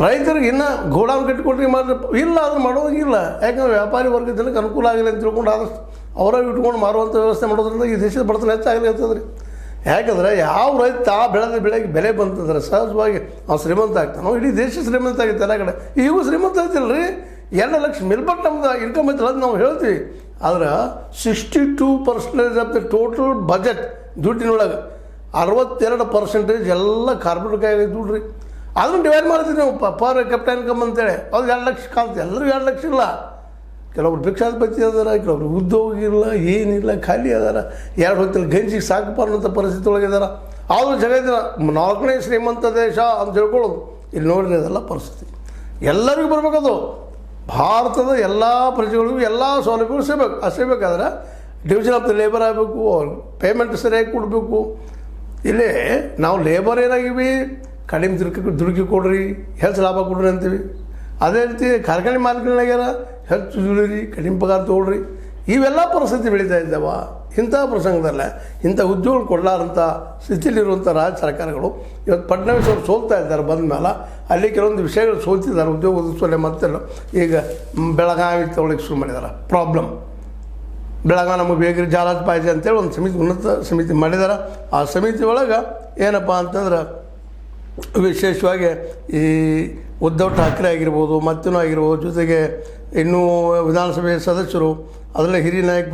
ರೈತರಿಗೆ ಇನ್ನೂ ಗೋಡಾನ್ ಕಟ್ಟಿಕೊಟ್ರಿ ಮಾಡಿದ್ರೆ ಇಲ್ಲ ಅದನ್ನು ಮಾಡೋಂಗಿಲ್ಲ. ಯಾಕಂದ್ರೆ ವ್ಯಾಪಾರಿ ವರ್ಗ ಜನಕ್ಕೆ ಅನುಕೂಲ ಆಗಿಲ್ಲ ಅಂತ ತಿಳ್ಕೊಂಡು ಆದಷ್ಟು ಅವರೇ ಇಟ್ಕೊಂಡು ಮಾರುವಂಥ ವ್ಯವಸ್ಥೆ ಮಾಡೋದ್ರಿಂದ ಈ ದೇಶದ ಬಡತನ ಹೆಚ್ಚಾಗಲಿ ಅಂತಂದ್ರಿ. ಯಾಕಂದರೆ ಯಾವ ರೈತ ಬೆಳೆದ ಬೆಳೆಗೆ ಬೆಲೆ ಬಂತಂದ್ರೆ ಸಹಜವಾಗಿ ಅವ್ನು ಶ್ರೀಮಂತ ಆಗ್ತಾನೋ, ಇಡೀ ದೇಶ ಶ್ರೀಮಂತ ಆಗಿತ್ತು ಎಲ್ಲ ಕಡೆ. ಈಗೂ ಶ್ರೀಮಂತ ಐತಿಲ್ಲ ರೀ, 2 ಲಕ್ಷ ಮೇಲ್ಪಟ್ಟು ನಮ್ದು ಇನ್ಕಮ್ ಐತಿಲ್ಲ ಅದು ನಾವು ಹೇಳ್ತೀವಿ. ಆದ್ರೆ 62% ಆಫ್ ದ ಟೋಟಲ್ ಬಜೆಟ್ ದುಡ್ಡಿನೊಳಗೆ 62% ಎಲ್ಲ ಕಾರ್ಪೊರೇಟ್ ಕೈಯಾಗ ದುಡ್ಡು ರೀ. ಅದನ್ನು ಡಿವೈಡ್ ಮಾಡ್ತೀವಿ ನಾವು ಪರ್ ಕ್ಯಾಪಿಟಲ್ ಇನ್ಕಮ್ ಅಂತೇಳಿ. ಅದು 2 ಲಕ್ಷ ಕಾಲ್ತು, ಎಲ್ಲರೂ 2 ಲಕ್ಷ ಇಲ್ಲ. ಕೆಲವೊಬ್ರು ಭಿಕ್ಷಾಧಿಪತಿ ಅದಾರ, ಕೆಲವೊಬ್ರು ಉದ್ಯೋಗ ಇಲ್ಲ, ಏನಿಲ್ಲ, ಖಾಲಿ ಅದಾರ, 2 ಹೊತ್ತಲ್ಲಿ ಗಂಜಿಗೆ ಸಾಕಪ್ಪ ಅನ್ನೋಂಥ ಪರಿಸ್ಥಿತಿ ಒಳಗಿದಾರ. ಆದರೂ ಜಗತ್ತಿನ 4ನೇ ಶ್ರೀಮಂತ ದೇಶ ಅಂತ ಹೇಳ್ಕೊಳ್ಳೋದು. ಇಲ್ಲಿ ನೋಡಿದ್ರೆ ಅದೆಲ್ಲ ಪರಿಸ್ಥಿತಿ ಎಲ್ಲರಿಗೂ ಬರಬೇಕದು. ಭಾರತದ ಎಲ್ಲ ಪ್ರಜೆಗಳಿಗೂ ಎಲ್ಲ ಸೌಲಭ್ಯಗಳು ಸಿಗಬೇಕಾದ್ರೆ ಡಿವಿಷನ್ ಆಫ್ ದ ಲೇಬರ್ ಆಗಬೇಕು, ಅವ್ರು ಪೇಮೆಂಟ್ ಸರಿಯಾಗಿ ಕೊಡಬೇಕು. ಇಲ್ಲಿ ನಾವು ಲೇಬರ್ ಏನಾಗಿವಿ, ಕಡಿಮೆ ದುಡುಕಿ ಕೊಡ್ರಿ, ಹೆಚ್ಚು ಲಾಭ ಕೊಡ್ರಿ ಅಂತೀವಿ. ಅದೇ ರೀತಿ ಕಾರ್ಖಾನೆ ಮಾಲೀಕರಾಗ್ಯಾರ, ಹೆಚ್ಚು ದುಡಿರಿ, ಕಡಿಮೆ ಪಗಾರ ತೊಗೊಳ್ರಿ. ಇವೆಲ್ಲ ಪರಿಸ್ಥಿತಿ ಬೆಳೀತಾ ಇದ್ದಾವ. ಇಂಥ ಪ್ರಸಂಗದಲ್ಲ ಇಂಥ ಉದ್ಯೋಗ ಕೊಡಲಾರಂಥ ಸ್ಥಿತಿಲಿರುವಂಥ ರಾಜ್ಯ ಸರ್ಕಾರಗಳು ಇವತ್ತು ಫಡ್ನವೀಸ್ ಅವರು ಸೋಲ್ತಾ ಇದ್ದಾರೆ. ಬಂದ ಮೇಲೆ ಅಲ್ಲಿ ಕೆಲವೊಂದು ವಿಷಯಗಳು ಸೋಲ್ತಿದ್ದಾರೆ. ಉದ್ಯೋಗ ಒದಗಿಸೋಲೆ ಮತ್ತೆಲ್ಲ ಈಗ ಬೆಳಗಾವಿ ತೊಗೊಳಿಕ್ಕೆ ಶುರು ಮಾಡಿದ್ದಾರೆ. ಪ್ರಾಬ್ಲಮ್ ಬೆಳಗಾವಿ ನಮಗೆ ಬೇಕ್ರಿ ಜಾಲಾಜ್ ಪಾಯ್ಜೆ ಅಂತೇಳಿ ಒಂದು ಸಮಿತಿ, ಉನ್ನತ ಸಮಿತಿ ಮಾಡಿದ್ದಾರೆ. ಆ ಸಮಿತಿ ಒಳಗೆ ಏನಪ್ಪ ಅಂತಂದ್ರೆ ವಿಶೇಷವಾಗಿ ಈ ಉದ್ಧವ್ ಠಾಕ್ರೆ ಆಗಿರ್ಬೋದು, ಮತ್ತೂ ಆಗಿರ್ಬೋದು, ಜೊತೆಗೆ ಇನ್ನೂ ವಿಧಾನಸಭೆ ಸದಸ್ಯರು, ಅದರಲ್ಲೇ ಹಿರಿಯ ನಾಯಕ